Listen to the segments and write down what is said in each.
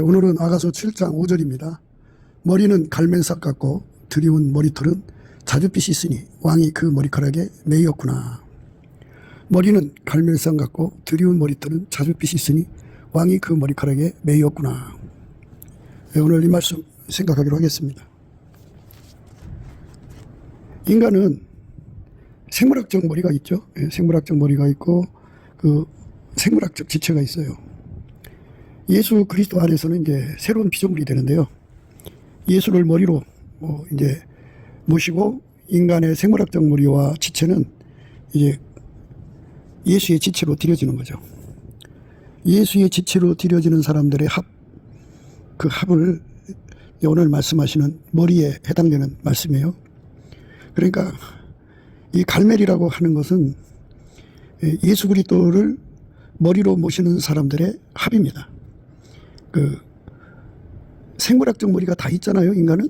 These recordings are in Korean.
오늘은 아가서 7장 5절입니다. 머리는 갈멜삭 같고 드리운 머리털은 자줏빛이 있으니 왕이 그 머리카락에 매였구나. 머리는 갈멜삭 같고 드리운 머리털은 자줏빛이 있으니 왕이 그 머리카락에 매였구나. 오늘 이 말씀 생각하기로 하겠습니다. 인간은 생물학적 머리가 있죠. 생물학적 머리가 있고 그 생물학적 지체가 있어요. 예수 그리스도 안에서는 이제 새로운 피조물이 되는데요. 예수를 머리로 이제 모시고 인간의 생물학적 머리와 지체는 이제 예수의 지체로 들여지는 거죠. 예수의 지체로 들여지는 사람들의 합, 그 합을 오늘 말씀하시는 머리에 해당되는 말씀이에요. 그러니까 이 갈멜이라고 하는 것은 예수 그리스도를 머리로 모시는 사람들의 합입니다. 그 생물학적 머리가 다 있잖아요, 인간은.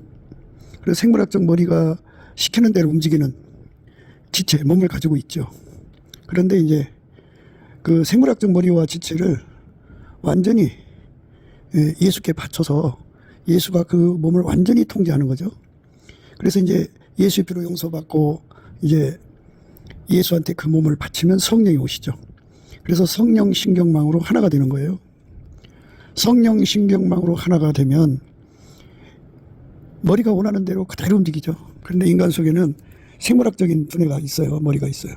그래서 생물학적 머리가 시키는 대로 움직이는 지체, 몸을 가지고 있죠. 그런데 이제 그 생물학적 머리와 지체를 완전히 예수께 바쳐서 예수가 그 몸을 완전히 통제하는 거죠. 그래서 이제 예수의 피로 용서받고 이제 예수한테 그 몸을 바치면 성령이 오시죠. 그래서 성령 신경망으로 하나가 되는 거예요. 성령 신경망으로 하나가 되면 머리가 원하는 대로 그대로 움직이죠. 그런데 인간 속에는 생물학적인 두뇌가 있어요. 머리가 있어요.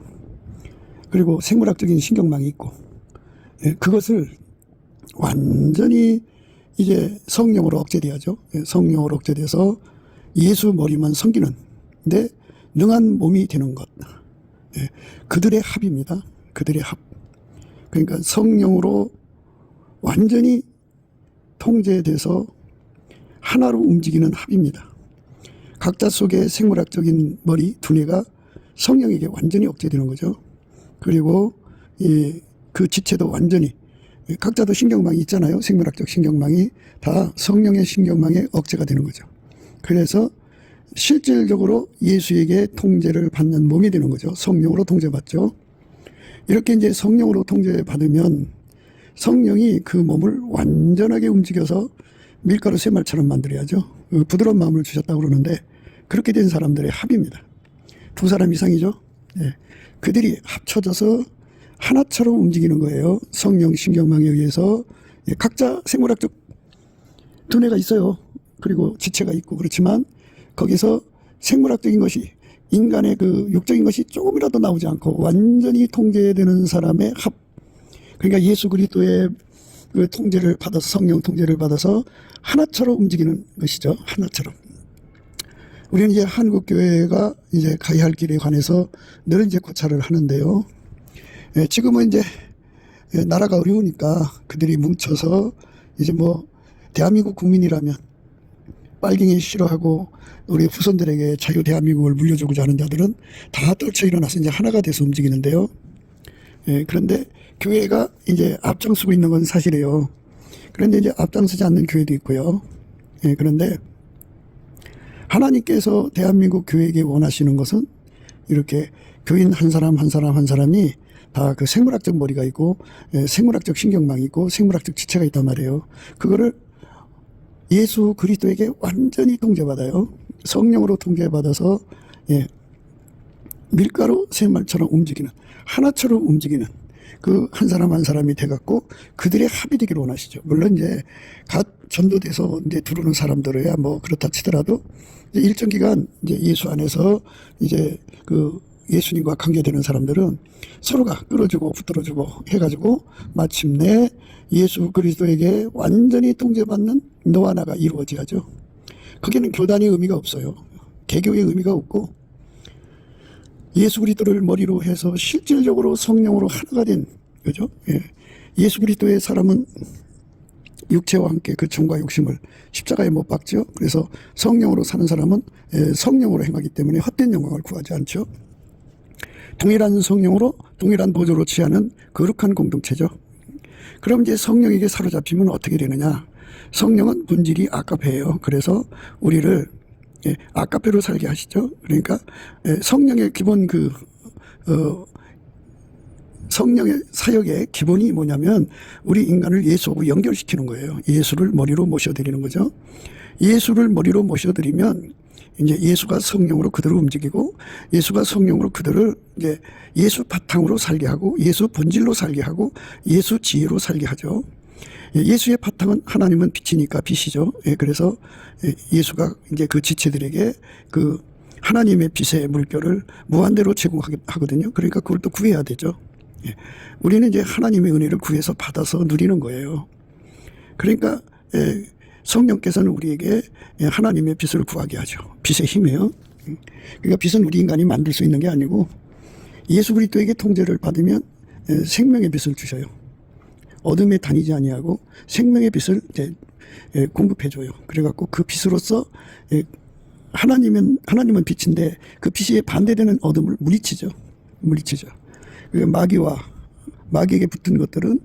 그리고 생물학적인 신경망이 있고, 그것을 완전히 이제 성령으로 억제돼야죠. 성령으로 억제돼서 예수 머리만 섬기는 데 능한 몸이 되는 것. 그들의 합입니다. 그들의 합. 그러니까 성령으로 완전히 통제돼서 하나로 움직이는 합입니다. 각자 속의 생물학적인 머리, 두뇌가 성령에게 완전히 억제되는 거죠. 그리고 그 지체도 완전히, 각자도 신경망이 있잖아요. 생물학적 신경망이 다 성령의 신경망에 억제가 되는 거죠. 그래서 실질적으로 예수에게 통제를 받는 몸이 되는 거죠. 성령으로 통제받죠. 이렇게 이제 성령으로 통제받으면 성령이 그 몸을 완전하게 움직여서 밀가루 쇠말처럼 만들어야죠. 부드러운 마음을 주셨다고 그러는데 그렇게 된 사람들의 합입니다. 두 사람 이상이죠. 그들이 합쳐져서 하나처럼 움직이는 거예요. 성령 신경망에 의해서. 각자 생물학적 두뇌가 있어요. 그리고 지체가 있고 그렇지만 거기서 생물학적인 것이, 인간의 그 육적인 것이 조금이라도 나오지 않고 완전히 통제되는 사람의 합. 그러니까 예수 그리스도의 그 통제를 받아서, 성령 통제를 받아서 하나처럼 움직이는 것이죠. 하나처럼. 우리는 이제 한국교회가 이제 가야 할 길에 관해서 늘 이제 고찰을 하는데요. 지금은 이제 나라가 어려우니까 그들이 뭉쳐서 이제 대한민국 국민이라면 빨갱이 싫어하고 우리 후손들에게 자유 대한민국을 물려주고자 하는 자들은 다 떨쳐 일어나서 이제 하나가 돼서 움직이는데요. 그런데 교회가 이제 앞장서고 있는 건 사실이에요. 그런데 이제 앞장서지 않는 교회도 있고요. 그런데 하나님께서 대한민국 교회에게 원하시는 것은 이렇게 교인 한 사람 한 사람 한 사람이 다 그 생물학적 머리가 있고 생물학적 신경망이 있고 생물학적 지체가 있단 말이에요. 그거를 예수 그리스도에게 완전히 통제받아요. 성령으로 통제받아서 밀가루 쇠말처럼 움직이는, 하나처럼 움직이는 그 한 사람 한 사람이 돼갖고 그들의 합이 되기를 원하시죠. 물론 이제 갓 전도돼서 이제 들어오는 사람들이야 그렇다 치더라도 이제 일정 기간 이제 예수 안에서 이제 그 예수님과 관계되는 사람들은 서로가 끌어주고 붙들어주고 해가지고 마침내 예수 그리스도에게 완전히 통제받는 너와 나가 이루어져야죠. 거기는 교단의 의미가 없어요. 개교의 의미가 없고 예수 그리스도를 머리로 해서 실질적으로 성령으로 하나가 된 거죠. 예수 그리스도의 사람은 육체와 함께 그 정과 욕심을 십자가에 못 박죠. 그래서 성령으로 사는 사람은 성령으로 행하기 때문에 헛된 영광을 구하지 않죠. 동일한 성령으로 동일한 보조로 취하는 거룩한 공동체죠. 그럼 이제 성령에게 사로잡히면 어떻게 되느냐. 성령은 본질이 아까페예요. 그래서 우리를 아까페로 살게 하시죠. 그러니까 성령의 기본 성령의 사역의 기본이 뭐냐면 우리 인간을 예수하고 연결시키는 거예요. 예수를 머리로 모셔드리는 거죠. 예수를 머리로 모셔드리면 이제 예수가 성령으로 그들을 움직이고 예수가 성령으로 그들을 이제 예수 바탕으로 살게 하고 예수 본질로 살게 하고 예수 지혜로 살게 하죠. 예수의 바탕은 하나님은 빛이니까 빛이죠. 그래서 예수가 이제 그 지체들에게 그 하나님의 빛의 물결을 무한대로 제공하거든요. 그러니까 그걸 또 구해야 되죠. 우리는 이제 하나님의 은혜를 구해서 받아서 누리는 거예요. 그러니까 성령께서는 우리에게 하나님의 빛을 구하게 하죠. 빛의 힘이에요. 그러니까 빛은 우리 인간이 만들 수 있는 게 아니고 예수 그리스도에게 통제를 받으면 생명의 빛을 주셔요. 어둠에 다니지 아니하고 생명의 빛을 이제 공급해 줘요. 그래갖고 그 빛으로서 하나님은 빛인데 그 빛이 반대되는 어둠을 물리치죠. 마귀에게 붙은 것들은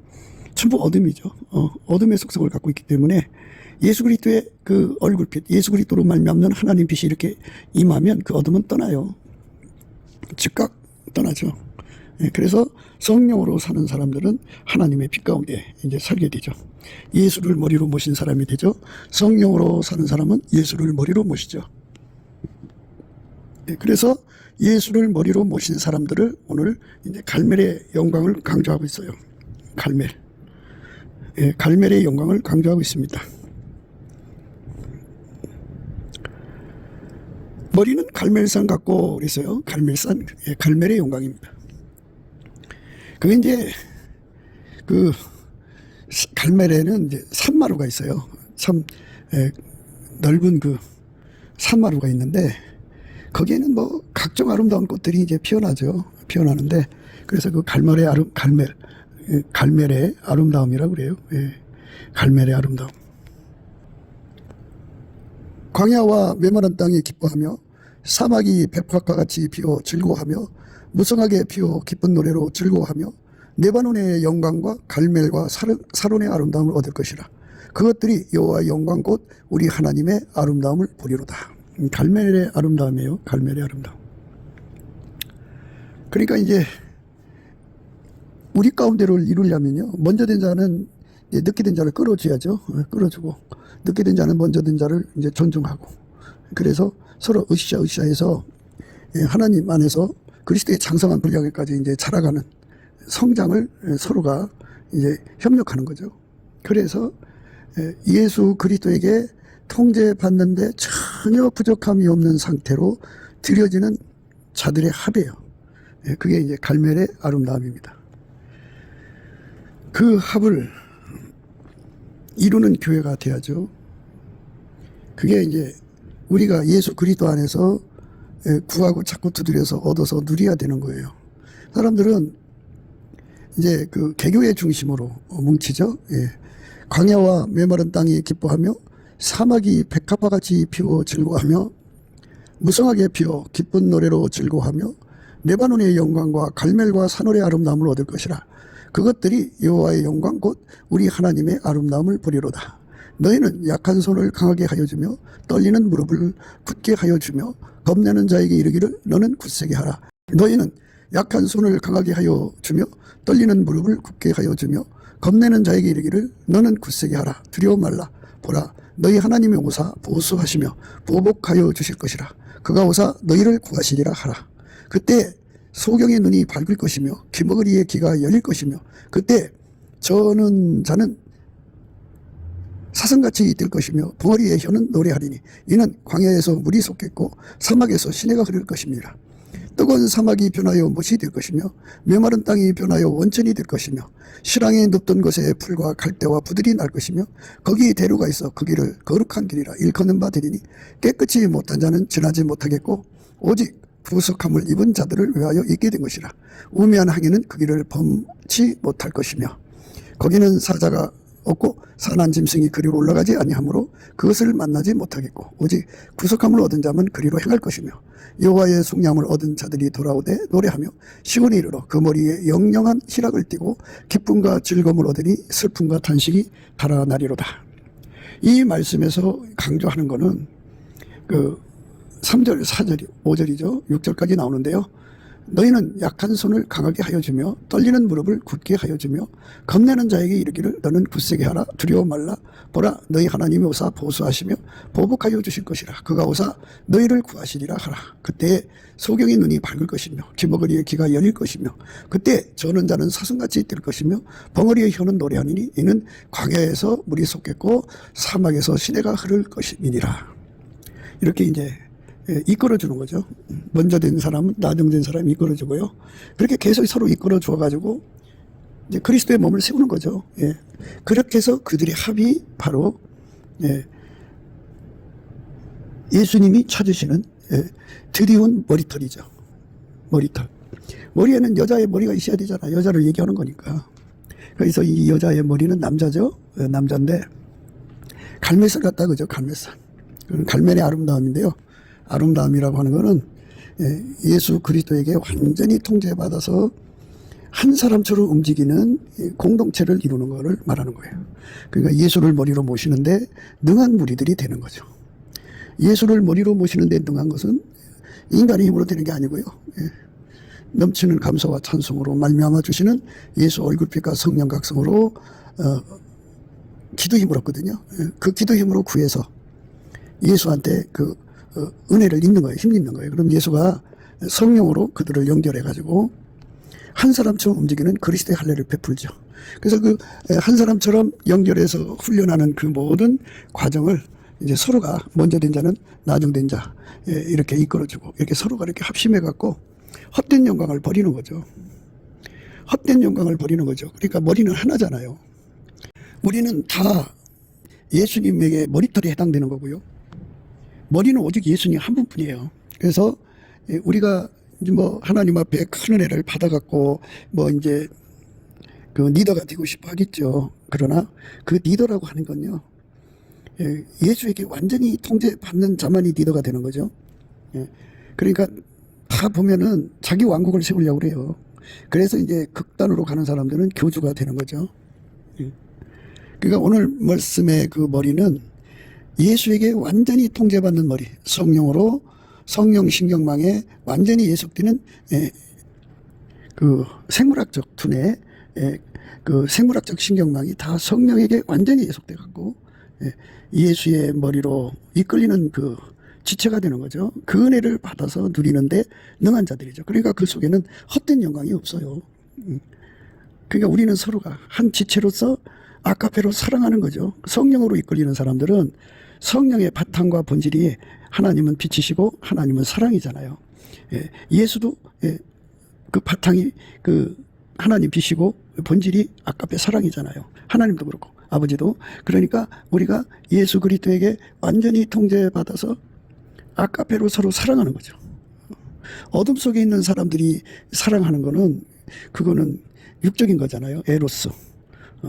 전부 어둠이죠. 어둠의 속성을 갖고 있기 때문에 예수 그리스도의 그 얼굴빛, 예수 그리스도로 말미암는 하나님 빛이 이렇게 임하면 그 어둠은 떠나요. 즉각 떠나죠. 그래서 성령으로 사는 사람들은 하나님의 빛 가운데 이제 살게 되죠. 예수를 머리로 모신 사람이 되죠. 성령으로 사는 사람은 예수를 머리로 모시죠. 그래서 예수를 머리로 모신 사람들을 오늘 이제 갈멜의 영광을 강조하고 있어요. 갈멜의 영광을 강조하고 있습니다. 머리는 갈멜산 같고 그랬어요. 갈멜의 영광입니다. 그게 이제 그 갈멜에는 이제 산마루가 있어요. 참 넓은 그 산마루가 있는데 거기에는 뭐 각종 아름다운 꽃들이 이제 피어나는데 그래서 그 갈멜의 아름다움이라고 그래요. 갈멜의 아름다움. 광야와 메마른 땅이 기뻐하며 사막이 백합과 같이 피어 즐거워하며 무성하게 피어 기쁜 노래로 즐거워하며 레바논의 영광과 갈멜과 사론의 아름다움을 얻을 것이라. 그것들이 여호와의 영광 곧 우리 하나님의 아름다움을 보리로다. 갈멜의 아름다움이에요. 갈멜의 아름다움. 그러니까 이제 우리 가운데를 이루려면요, 먼저 된 자는 늦게 된 자를 끌어줘야죠. 끌어주고 늦게 된 자는 먼저 된 자를 이제 존중하고, 그래서 서로 으쌰으쌰해서 하나님 안에서 그리스도의 장성한 분량에까지 이제 자라가는 성장을 서로가 이제 협력하는 거죠. 그래서 예수 그리스도에게 통제받는데 전혀 부족함이 없는 상태로 드려지는 자들의 합이에요. 그게 이제 갈멜의 아름다움입니다. 그 합을 이루는 교회가 돼야죠. 그게 이제 우리가 예수 그리스도 안에서 구하고 자꾸 두드려서 얻어서 누려야 되는 거예요. 사람들은 이제 그 개교의 중심으로 뭉치죠. 광야와 메마른 땅이 기뻐하며 사막이 백합화 같이 피어 즐거워하며 무성하게 피어 기쁜 노래로 즐거워하며 레바논의 영광과 갈멜과 산월의 아름다움을 얻을 것이라. 그것들이 여호와의 영광 곧 우리 하나님의 아름다움을 보리로다. 너희는 약한 손을 강하게 하여 주며 떨리는 무릎을 굳게 하여 주며 겁내는 자에게 이르기를 너는 굳세게 하라. 너희는 약한 손을 강하게 하여 주며 떨리는 무릎을 굳게 하여 주며 겁내는 자에게 이르기를 너는 굳세게 하라. 두려워 말라. 보라, 너희 하나님의 오사 보수하시며 보복하여 주실 것이라. 그가 오사 너희를 구하시리라 하라. 그때 소경의 눈이 밝을 것이며 귀머거리의 귀가 열릴 것이며 그때 저는 자는 사슴같이 될 것이며 벙어리의 혀는 노래하리니 이는 광야에서 물이 솟겠고 사막에서 시내가 흐를 것입니다. 뜨거운 사막이 변하여 못이 될 것이며 메마른 땅이 변하여 원천이 될 것이며 실황에 눕던 곳에 풀과 갈대와 부들이 날 것이며 거기 대로가 있어 거기를 거룩한 길이라 일컫는 바 되리니 깨끗이 못한 자는 지나지 못하겠고 오직 부석함을 입은 자들을 위하여 있게 된 것이라. 우매한 항해는 그 길을 범치 못할 것이며 거기는 사자가 없고 산한 짐승이 그리로 올라가지 아니하므로 그것을 만나지 못하겠고 오직 구속함을 얻은 자만 그리로 행할 것이며 여호와의 속량을 얻은 자들이 돌아오되 노래하며 시온에 이르러 그 머리에 영영한 희락을 띠고 기쁨과 즐거움을 얻으니 슬픔과 탄식이 달아나리로다. 이 말씀에서 강조하는 것은 그 3절, 4절, 5절이죠. 6절까지 나오는데요. 너희는 약한 손을 강하게 하여 주며 떨리는 무릎을 굳게 하여 주며 겁내는 자에게 이르기를 너는 굳세게 하라 두려워 말라 보라 너희 하나님이 오사 보수하시며 보복하여 주실 것이라 그가 오사 너희를 구하시리라 하라. 그때 소경의 눈이 밝을 것이며 기머거리의 귀가 열릴 것이며 그때 저는 자는 사슴같이 뛸 것이며 벙어리의 혀는 노래하니니 이는 광야에서 물이 솟겠고 사막에서 시내가 흐를 것이니라. 이렇게 이제 이끌어주는 거죠. 먼저 된 사람은 나중된 사람이 이끌어주고요. 그렇게 계속 서로 이끌어줘 가지고 이제 그리스도의 몸을 세우는 거죠. 예. 그렇게 해서 그들의 합이 바로 예수님이 찾으시는 드리운 머리털이죠. 머리털. 머리에는 여자의 머리가 있어야 되잖아. 여자를 얘기하는 거니까. 그래서 이 여자의 머리는 남자죠. 남자인데 갈매살 같다 그죠. 갈매살. 갈매의 아름다움인데요. 아름다움이라고 하는 거는 예수 그리스도에게 완전히 통제받아서 한 사람처럼 움직이는 공동체를 이루는 것을 말하는 거예요. 그러니까 예수를 머리로 모시는데 능한 무리들이 되는 거죠. 예수를 머리로 모시는데 능한 것은 인간의 힘으로 되는 게 아니고요. 넘치는 감사와 찬송으로 말미암아 주시는 예수 얼굴빛과 성령 각성으로 기도 힘을 얻거든요. 그 기도 힘으로 구해서 예수한테 그 은혜를 입는 거예요. 힘 입는 거예요. 그럼 예수가 성령으로 그들을 연결해 가지고 한 사람처럼 움직이는 그리스도의 할례를 베풀죠. 그래서 그 한 사람처럼 연결해서 훈련하는 그 모든 과정을 이제 서로가 먼저 된 자는 나중된 자 이렇게 이끌어주고 이렇게 서로가 이렇게 합심해 갖고 헛된 영광을 버리는 거죠. 헛된 영광을 버리는 거죠. 그러니까 머리는 하나잖아요. 우리는 다 예수님에게 머리털에 해당되는 거고요. 머리는 오직 예수님 한 분뿐이에요. 그래서 우리가 이제 뭐 하나님 앞에 큰 은혜를 받아갖고 뭐 이제 그 리더가 되고 싶어 하겠죠. 그러나 그 리더라고 하는 건요. 예수에게 완전히 통제받는 자만이 리더가 되는 거죠. 그러니까 다 보면은 자기 왕국을 세우려고 그래요. 그래서 이제 극단으로 가는 사람들은 교주가 되는 거죠. 그러니까 오늘 말씀의 그 머리는 예수에게 완전히 통제받는 머리, 성령으로 성령 신경망에 완전히 예속되는 그 생물학적 두뇌, 그 생물학적 신경망이 다 성령에게 완전히 예속돼 갖고 예수의 머리로 이끌리는 그 지체가 되는 거죠. 그 은혜를 받아서 누리는데 능한 자들이죠. 그러니까 그 속에는 헛된 영광이 없어요. 그러니까 우리는 서로가 한 지체로서 아카페로 사랑하는 거죠. 성령으로 이끌리는 사람들은 성령의 바탕과 본질이 하나님은 빛이시고 하나님은 사랑이잖아요. 예수도 그 바탕이 그 하나님 빛이고 본질이 아카페 사랑이잖아요. 하나님도 그렇고 아버지도. 그러니까 우리가 예수 그리스도에게 완전히 통제받아서 아카페로 서로 사랑하는 거죠. 어둠 속에 있는 사람들이 사랑하는 거는 그거는 육적인 거잖아요. 에로스,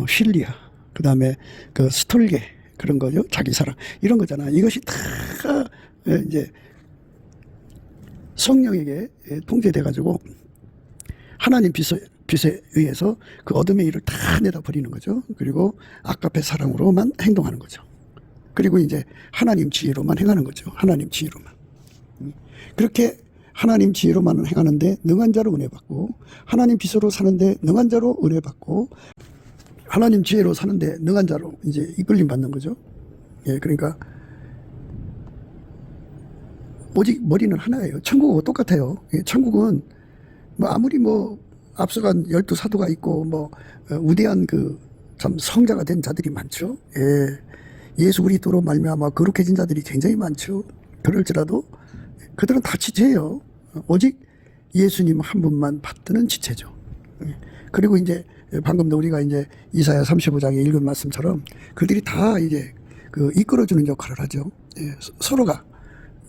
필리아, 그 다음에 그 스톨게 그런 거죠. 자기 사랑 이런 거잖아. 이것이 다 이제 성령에게 통제돼 가지고 하나님 빛에 의해서 그 어둠의 일을 다 내다 버리는 거죠. 그리고 아카페 사랑으로만 행동하는 거죠. 그리고 이제 하나님 지혜로만 행하는 거죠. 하나님 지혜로만. 그렇게 하나님 지혜로만 행하는데 능한 자로 은혜 받고 하나님 빛으로 사는데 능한 자로 은혜 받고 하나님 지혜로 사는데 능한 자로 이제 이끌림 받는 거죠. 그러니까 오직 머리는 하나예요. 천국하고 똑같아요. 천국은 뭐 아무리 뭐 앞서간 12사도가 있고 뭐 우대한 그 참 성자가 된 자들이 많죠. 예수 그리스도로 말미암아 거룩해진 자들이 굉장히 많죠. 그럴지라도 그들은 다 지체예요. 오직 예수님 한 분만 받드는 지체죠. 그리고 이제 방금도 우리가 이제 이사야 35장에 읽은 말씀처럼 그들이 다 이제 그 이끌어주는 역할을 하죠. 서로가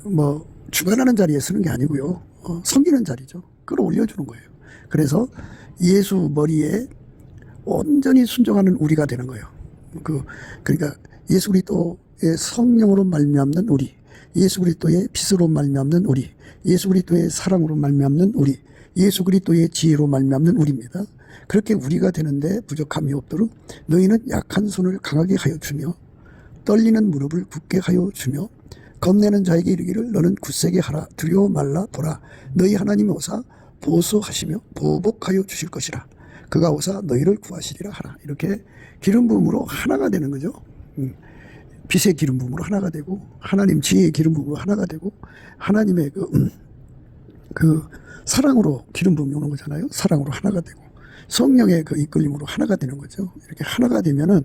뭐 주관하는 자리에 쓰는 게 아니고요. 섬기는 자리죠. 끌어올려주는 거예요. 그래서 예수 머리에 온전히 순종하는 우리가 되는 거예요. 그러니까 예수 그리스도의 성령으로 말미암는 우리, 예수 그리스도의 빛으로 말미암는 우리, 예수 그리스도의 사랑으로 말미암는 우리, 예수 그리스도의 지혜로 말미암는 우리입니다. 그렇게 우리가 되는데 부족함이 없도록 너희는 약한 손을 강하게 하여 주며 떨리는 무릎을 굳게 하여 주며 겁내는 자에게 이르기를 너는 굳세게 하라 두려워 말라 보라 너희 하나님이 오사 보소하시며 보복하여 주실 것이라. 그가 오사 너희를 구하시리라 하라. 이렇게 기름 부음으로 하나가 되는 거죠. 빛의 기름 부음으로 하나가 되고, 하나님 지혜의 기름 부음으로 하나가 되고, 하나님의 그 사랑으로 기름 부음이 오는 거잖아요. 사랑으로 하나가 되고, 성령의 그 이끌림으로 하나가 되는 거죠. 이렇게 하나가 되면은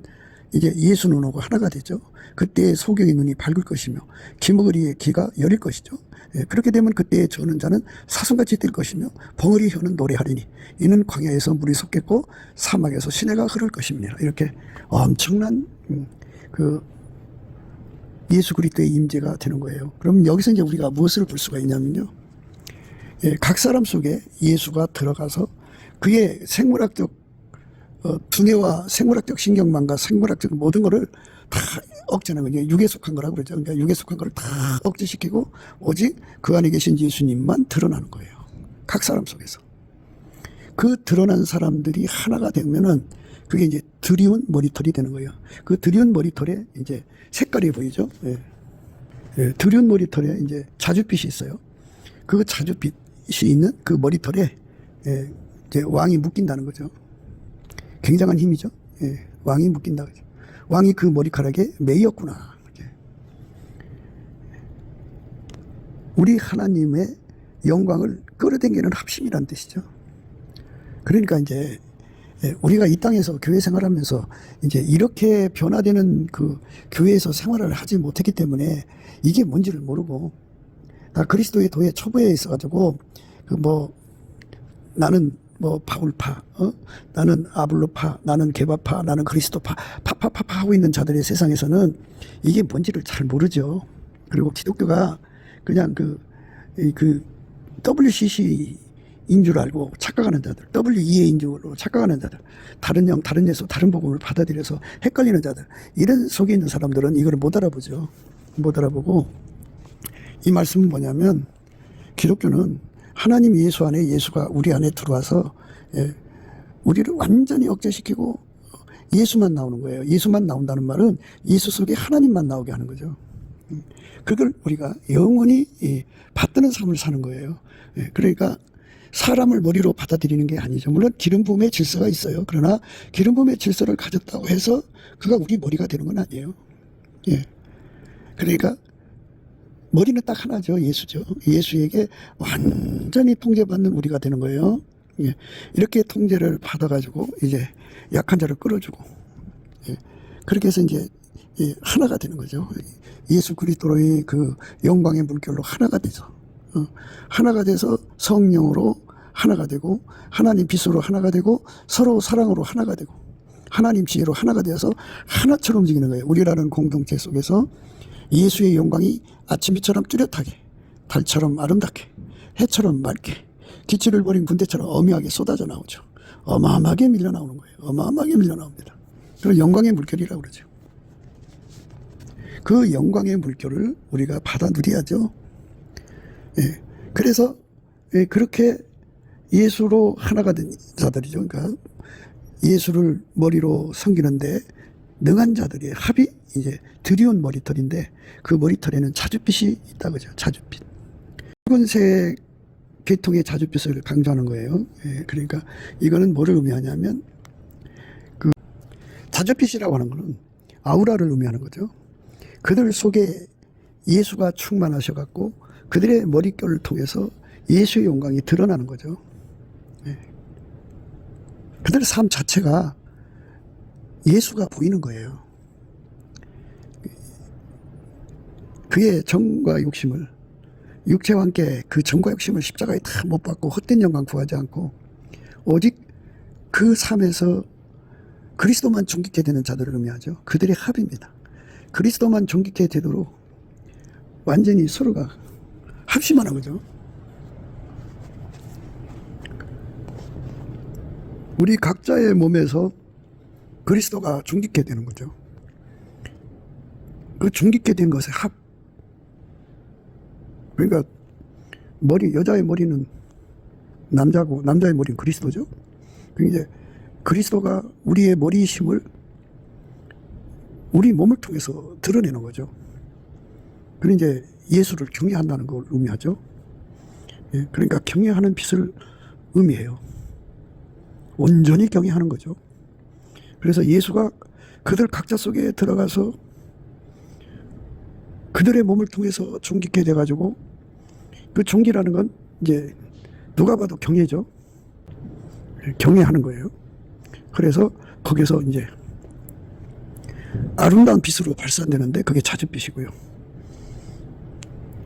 이제 예수 눈하고 하나가 되죠. 그때 소경의 눈이 밝을 것이며 기머거리의 귀가 열릴 것이죠. 예, 그렇게 되면 그때 저는 자는 사슴같이 뛸 것이며 벙어리 혀는 노래하리니 이는 광야에서 물이 솟겠고 사막에서 시내가 흐를 것입니다. 이렇게 엄청난 그 예수 그리스도의 임재가 되는 거예요. 그럼 여기서 이제 우리가 무엇을 볼 수가 있냐면요. 예, 각 사람 속에 예수가 들어가서 그의 생물학적 두뇌와 생물학적 신경망과 생물학적 모든 거를 다 억제하는 거죠. 육에 속한 거라고 그러죠. 그러니까 육에 속한 거를 다 억제시키고 오직 그 안에 계신 예수님만 드러나는 거예요. 각 사람 속에서. 그 드러난 사람들이 하나가 되면은 그게 이제 드리운 머리털이 되는 거예요. 그 드리운 머리털에 이제 색깔이 보이죠. 예. 예, 드리운 머리털에 이제 자줏빛이 있어요. 그 자줏빛이 있는 그 머리털에 예, 이제 왕이 묶인다는 거죠. 굉장한 힘이죠. 예, 왕이 묶인다. 왕이 그 머리카락에 매였구나. 우리 하나님의 영광을 끌어당기는 합심이라는 뜻이죠. 그러니까 이제 우리가 이 땅에서 교회 생활하면서 이제 이렇게 변화되는 그 교회에서 생활을 하지 못했기 때문에 이게 뭔지를 모르고 다 그리스도의 도의 초보에 있어가지고 그 뭐 나는 뭐 바울파, 나는 아블로파, 나는 게바파, 나는 그리스도파, 파파파파 하고 있는 자들의 세상에서는 이게 뭔지를 잘 모르죠. 그리고 기독교가 그냥 그 WCC인 줄 알고 착각하는 자들, WEA인 줄로 착각하는 자들, 다른 영, 다른 예수, 다른 복음을 받아들여서 헷갈리는 자들, 이런 속에 있는 사람들은 이걸 못 알아보죠. 못 알아보고 이 말씀은 뭐냐면 기독교는 하나님 예수 안에 예수가 우리 안에 들어와서 우리를 완전히 억제시키고 예수만 나오는 거예요. 예수만 나온다는 말은 예수 속에 하나님만 나오게 하는 거죠. 그걸 우리가 영원히 받드는 삶을 사는 거예요. 그러니까 사람을 머리로 받아들이는 게 아니죠. 물론 기름 부음의 질서가 있어요. 그러나 기름 부음의 질서를 가졌다고 해서 그가 우리 머리가 되는 건 아니에요. 그러니까 머리는 딱 하나죠. 예수죠. 예수에게 완전히 통제받는 우리가 되는 거예요. 이렇게 통제를 받아가지고 이제 약한 자를 끌어주고 그렇게 해서 이제 하나가 되는 거죠. 예수 그리스도의 그 영광의 물결로 하나가 되죠. 하나가 돼서 성령으로 하나가 되고 하나님 빛으로 하나가 되고 서로 사랑으로 하나가 되고 하나님 지혜로 하나가 되어서 하나처럼 움직이는 거예요. 우리라는 공동체 속에서 예수의 영광이 아침비처럼 뚜렷하게, 달처럼 아름답게, 해처럼 맑게, 기치를 버린 군대처럼 엄하게 쏟아져 나오죠. 어마어마하게 밀려 나오는 거예요. 어마어마하게 밀려 나옵니다. 그걸 영광의 물결이라고 그러죠. 그 영광의 물결을 우리가 받아 누려야죠. 그래서 그렇게 예수로 하나가 된 자들이죠. 그러니까 예수를 머리로 섬기는데 능한 자들의 합이 이제 드리운 머리털인데 그 머리털에는 자줏빛이 있다 그죠. 자줏빛. 붉은색 계통의 자줏빛을 강조하는 거예요. 그러니까 이거는 뭐를 의미하냐면 그 자줏빛이라고 하는 거는 아우라를 의미하는 거죠. 그들 속에 예수가 충만하셔갖고 그들의 머릿결을 통해서 예수의 영광이 드러나는 거죠. 그들의 삶 자체가 예수가 보이는 거예요. 그의 정과 욕심을 육체와 함께 그 정과 욕심을 십자가에 다 못 받고 헛된 영광 구하지 않고 오직 그 삶에서 그리스도만 존귀케 되는 자들을 의미하죠. 그들의 합입니다. 그리스도만 존귀케 되도록 완전히 서로가 합심하는 거죠. 우리 각자의 몸에서 그리스도가 존귀케 되는 거죠. 그 존귀케 된 것의 합. 그러니까 여자의 머리는 남자고 남자의 머리는 그리스도죠. 그러니까 이제 그리스도가 우리의 머리심을 우리 몸을 통해서 드러내는 거죠. 그리고 이제 예수를 경외한다는 걸 의미하죠. 그러니까 경외하는 빛을 의미해요. 온전히 경외하는 거죠. 그래서 예수가 그들 각자 속에 들어가서 그들의 몸을 통해서 존귀케 돼가지고, 그 존귀라는 건 이제 누가 봐도 경외죠. 경외하는 거예요. 그래서 거기서 이제 아름다운 빛으로 발산되는데 그게 자줏빛이고요.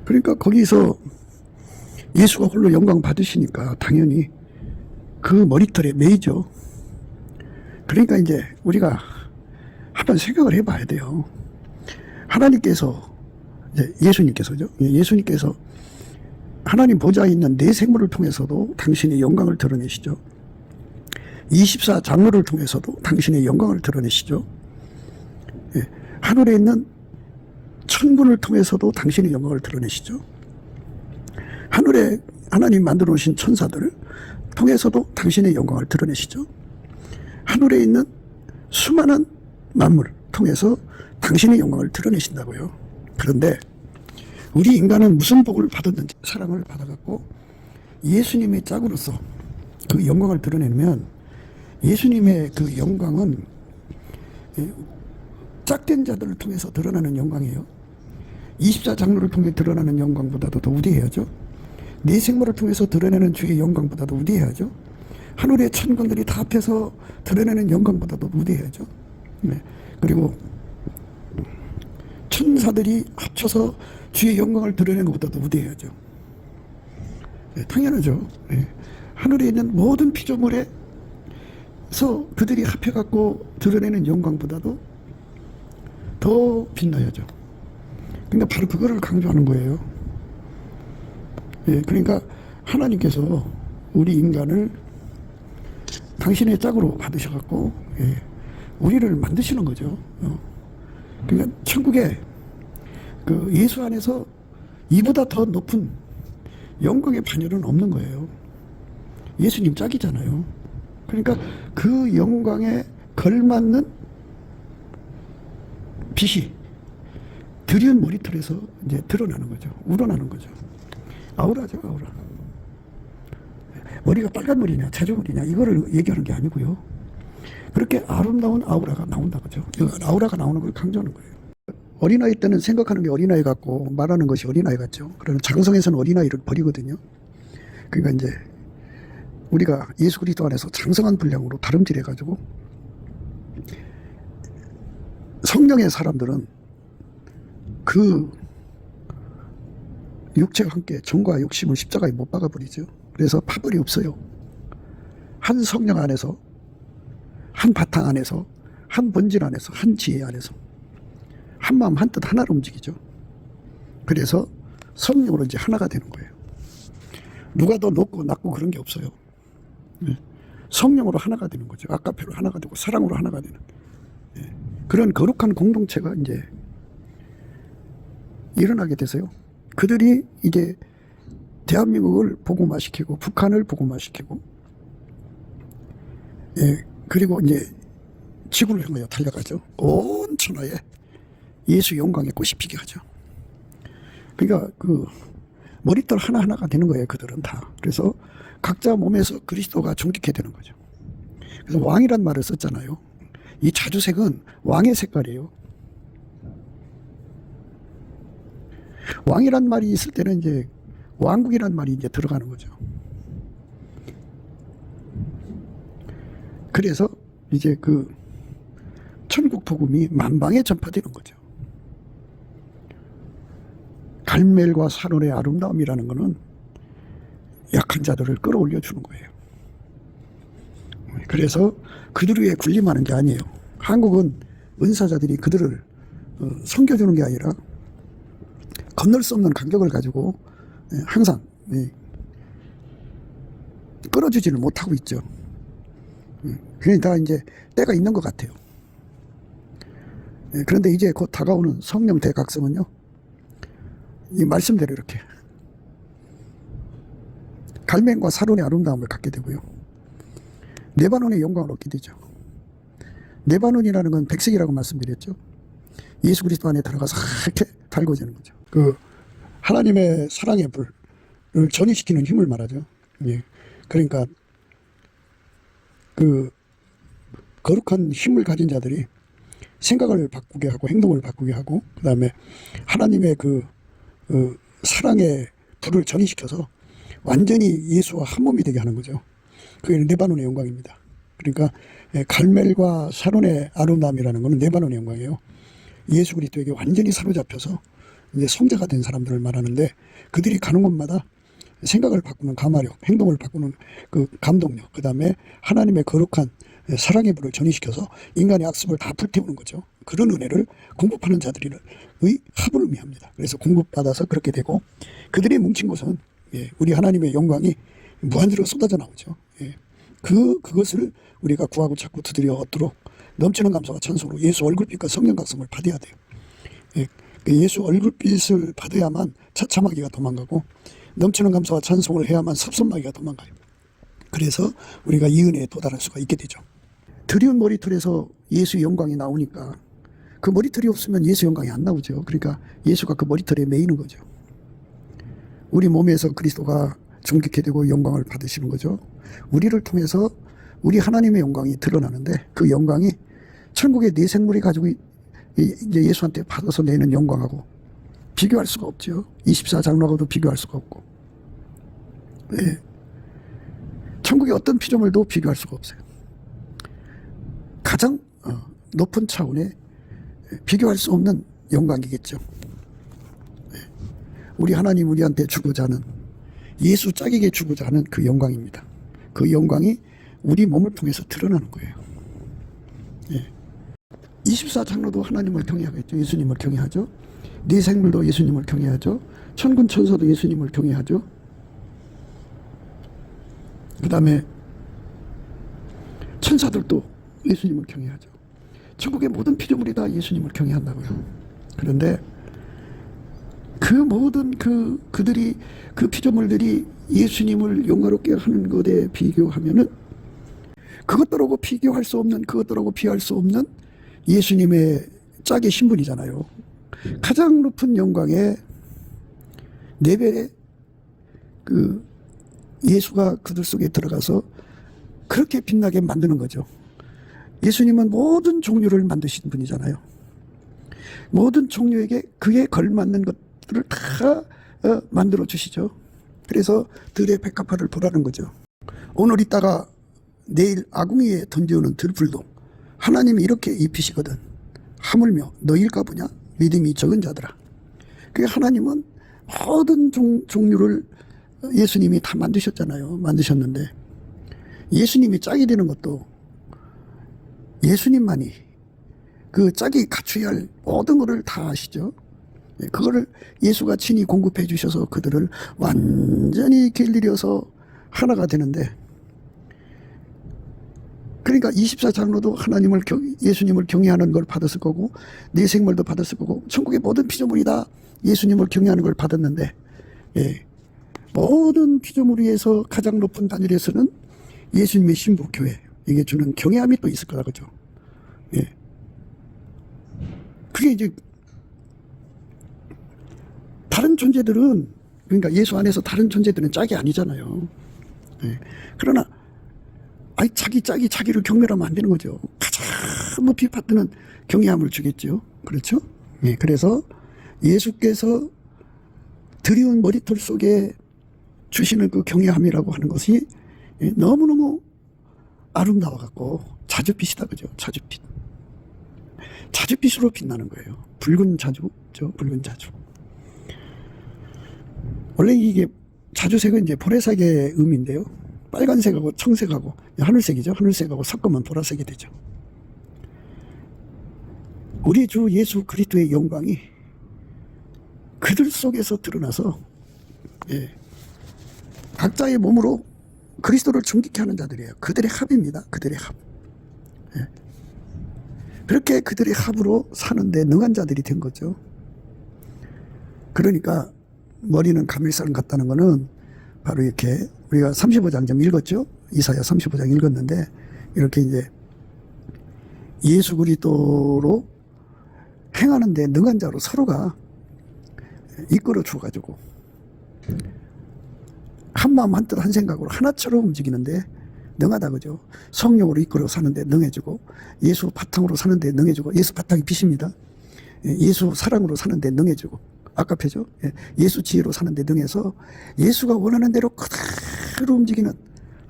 그러니까 거기서 예수가 홀로 영광 받으시니까 당연히 그 머리털에 매이죠. 그러니까 이제 우리가 한번 생각을 해봐야 돼요. 하나님께서, 예수님께서죠. 예수님께서 하나님 보좌에 있는 네 생물을 통해서도 당신의 영광을 드러내시죠. 24장로를 통해서도 당신의 영광을 드러내시죠. 하늘에 있는 천군을 통해서도 당신의 영광을 드러내시죠. 하늘에 하나님 만들어 놓으신 천사들을 통해서도 당신의 영광을 드러내시죠. 하늘에 있는 수많은 만물을 통해서 당신의 영광을 드러내신다고요. 그런데 우리 인간은 무슨 복을 받았는지, 사랑을 받아갖고 예수님의 짝으로서 그 영광을 드러내면, 예수님의 그 영광은 짝된 자들을 통해서 드러나는 영광이에요. 24장로를 통해 드러나는 영광보다도 더 우대해야죠. 네 생물을 통해서 드러내는 주의 영광보다도 우대해야죠. 하늘의 천군들이 다 합해서 드러내는 영광보다도 우대해야죠. 그리고 천사들이 합쳐서 주의 영광을 드러내는 것보다도 우대해야죠. 당연하죠. 하늘에 있는 모든 피조물에서 그들이 합해갖고 드러내는 영광보다도 더 빛나야죠. 그러니까 바로 그거를 강조하는 거예요. 그러니까 하나님께서 우리 인간을 당신의 짝으로 받으셔갖고 우리를 만드시는 거죠. 그러니까 천국에 그 예수 안에서 이보다 더 높은 영광의 반열은 없는 거예요. 예수님 짝이잖아요. 그러니까 그 영광에 걸맞는 빛이 드리운 머리털에서 이제 드러나는 거죠. 우러나는 거죠. 아우라죠, 아우라. 머리가 빨간 머리냐, 자주머리냐, 이거를 얘기하는 게 아니고요. 그렇게 아름다운 아우라가 나온다, 그죠? 아우라가 나오는 걸 강조하는 거예요. 어린아이 때는 생각하는 게 어린아이 같고 말하는 것이 어린아이 같죠. 그러나 장성에서는 어린아이를 버리거든요. 그러니까 이제 우리가 예수 그리스도 안에서 장성한 분량으로 다름질해가지고, 성령의 사람들은 그 육체와 함께 정과 욕심을 십자가에 못 박아버리죠. 그래서 파벌이 없어요. 한 성령 안에서, 한 바탕 안에서, 한 본질 안에서, 한 지혜 안에서 한 마음 한 뜻 하나로 움직이죠. 그래서 성령으로 이제 하나가 되는 거예요. 누가 더 높고 낮고 그런 게 없어요. 성령으로 하나가 되는 거죠. 아까페로 하나가 되고 사랑으로 하나가 되는 그런 거룩한 공동체가 이제 일어나게 돼서요. 그들이 이제 대한민국을 복음화시키고 북한을 복음화시키고, 그리고 이제 지구를 향하여 달려가죠. 온 천하에 예수 영광의 꽃이 피게 하죠. 그러니까 그 머리털 하나하나가 되는 거예요. 그들은 다. 그래서 각자 몸에서 그리스도가 존귀케 되는 거죠. 그래서 왕이란 말을 썼잖아요. 이 자주색은 왕의 색깔이에요. 왕이란 말이 있을 때는 이제 왕국이란 말이 이제 들어가는 거죠. 그래서 이제 그 천국 복음이 만방에 전파되는 거죠. 갈멜과 사론의 아름다움이라는 것은 약한 자들을 끌어올려 주는 거예요. 그래서 그들 위에 군림하는 게 아니에요. 한국은 은사자들이 그들을 섬겨주는 게 아니라 건널 수 없는 간격을 가지고 항상 끌어주지를 못하고 있죠. 그러니까 이제 때가 있는 것 같아요. 그런데 이제 곧 다가오는 성령 대각성은요, 이 말씀대로 이렇게 갈멜과 사론의 아름다움을 갖게 되고요, 레바논의 영광을 얻게 되죠. 레바논이라는 건 백색이라고 말씀드렸죠. 예수 그리스도 안에 들어가서 이렇게 달궈지는 거죠. 그 하나님의 사랑의 불을 전이시키는 힘을 말하죠. 그러니까 그 거룩한 힘을 가진 자들이 생각을 바꾸게 하고 행동을 바꾸게 하고 그 다음에 하나님의 그 사랑의 불을 전이시켜서 완전히 예수와 한 몸이 되게 하는 거죠. 그게 레바논의 영광입니다. 그러니까 갈멜과 샤론의 아름다움이라는 것은 레바논의 영광이에요. 예수 그리스도에게 완전히 사로잡혀서 이제 성자가 된 사람들을 말하는데, 그들이 가는 곳마다 생각을 바꾸는 가마력, 행동을 바꾸는 그 감동력, 그 다음에 하나님의 거룩한 사랑의 불을 전이시켜서 인간의 악습을 다 불태우는 거죠. 그런 은혜를 공급하는 자들의 합을 의미합니다. 그래서 공급받아서 그렇게 되고, 그들이 뭉친 곳은 우리 하나님의 영광이 무한대로 쏟아져 나오죠. 그것을 우리가 구하고 찾고 두드려 얻도록 넘치는 감사와 찬송으로 예수 얼굴빛과 성령 각성을 받아야 돼요. 예수 얼굴빛을 받아야만 처참하기가 도망가고, 넘치는 감사와 찬송을 해야만 섭섭마귀가 도망가요. 그래서 우리가 이 은혜에 도달할 수가 있게 되죠. 드리운 머리털에서 예수의 영광이 나오니까 그 머리털이 없으면 예수 영광이 안 나오죠. 그러니까 예수가 그 머리털에 매이는 거죠. 우리 몸에서 그리스도가 정직해 되고 영광을 받으시는 거죠. 우리를 통해서 우리 하나님의 영광이 드러나는데, 그 영광이 천국의 네 생물이 가지고 이제 예수한테 받아서 내는 영광하고 비교할 수가 없죠. 24장로하고도 비교할 수가 없고, 천국의 어떤 피조물도 비교할 수가 없어요. 가장 높은 차원의 비교할 수 없는 영광이겠죠. 우리 하나님 우리한테 주고자 하는, 예수 짝에게 주고자 하는 그 영광입니다. 그 영광이 우리 몸을 통해서 드러나는 거예요. 24장로도 하나님을 경외하겠죠. 예수님을 경외하죠. 네 생물도 예수님을 경외하죠. 천군 천사도 예수님을 경외하죠. 그 다음에 천사들도 예수님을 경외하죠. 천국의 모든 피조물이 다 예수님을 경외한다고요. 그런데 그 모든 그들이, 그 피조물들이 예수님을 영광롭게 하는 것에 비교하면은 그것들하고 비교할 수 없는, 그것들하고 비할 수 없는 예수님의 짝의 신분이잖아요. 가장 높은 영광의 네 배의 그 예수가 그들 속에 들어가서 그렇게 빛나게 만드는 거죠. 예수님은 모든 종류를 만드신 분이잖아요. 모든 종류에게 그에 걸맞는 것들을 다 만들어 주시죠. 그래서 들의 백합화를 보라는 거죠. 오늘 있다가 내일 아궁이에 던져오는 들불도 하나님이 이렇게 입히시거든. 하물며 너희일까 보냐? 믿음이 적은 자들아. 그 하나님은 모든 종류를 예수님이 다 만드셨잖아요. 만드셨는데 예수님이 짝이 되는 것도 예수님만이 그 짝이 갖춰야 할 모든 것을 다 아시죠. 그거를 예수가 친히 공급해 주셔서 그들을 완전히 길들여서 하나가 되는데, 그러니까 24장로도 하나님을 예수님을 경외하는 걸 받았을 거고, 네 생물도 받았을 거고, 천국의 모든 피조물이 다 예수님을 경외하는 걸 받았는데, 모든 피조물 위에서 가장 높은 단일에서는 예수님의 신부교회, 이게 주는 경외함이 또 있을 거다, 그죠? 그게 이제 다른 존재들은, 그러니까 예수 안에서 다른 존재들은 짝이 아니잖아요. 그러나 자기 짝이 자기를 경멸하면 안 되는 거죠. 가장 높이 받드는 경외함을 주겠죠. 그렇죠? 그래서 예수께서 드리운 머리털 속에 주시는 그 경외함이라고 하는 것이 너무너무 아름다워갖고 자주빛이다, 그죠? 자주빛. 자주빛으로 빛나는 거예요. 붉은 자주죠, 붉은 자주. 원래 이게 자주색은 이제 보라색의 의미인데요. 빨간색하고 청색하고 하늘색이죠. 하늘색하고 섞으면 보라색이 되죠. 우리 주 예수 그리스도의 영광이 그들 속에서 드러나서 각자의 몸으로 그리스도를 존귀케 하는 자들이에요. 그들의 합입니다. 그들의 합. 그렇게 그들의 합으로 사는데 능한 자들이 된 거죠. 그러니까 머리는 가밀사람 같다는 거는 바로 이렇게 우리가 35장 좀 읽었죠. 이사야 35장 읽었는데 이렇게 이제 예수 그리스도로 행하는데 능한 자로 서로가 이끌어 줘가지고 한 마음 한 뜻 한 생각으로 하나처럼 움직이는데 능하다 그죠. 성령으로 이끌어 사는데 능해지고 예수 바탕으로 사는데 능해지고 예수 바탕이 빛입니다. 예수 사랑으로 사는데 능해지고 아까 표죠. 예수 지혜로 사는데 능해서 예수가 원하는 대로 그대로 움직이는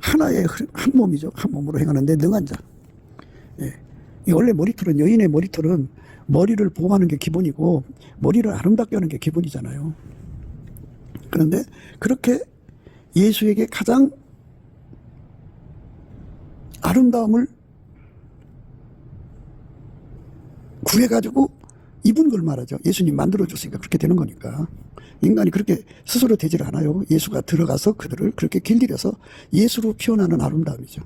하나의 한 몸이죠. 한 몸으로 행하는데 능한 자. 원래 머리털은 여인의 머리털은 머리를 보호하는 게 기본이고 머리를 아름답게 하는 게 기본이잖아요. 그런데 그렇게 예수에게 가장 아름다움을 구해가지고 입은 걸 말하죠. 예수님 만들어줬으니까 그렇게 되는 거니까. 인간이 그렇게 스스로 되질 않아요. 예수가 들어가서 그들을 그렇게 길들여서 예수로 피어나는 아름다움이죠.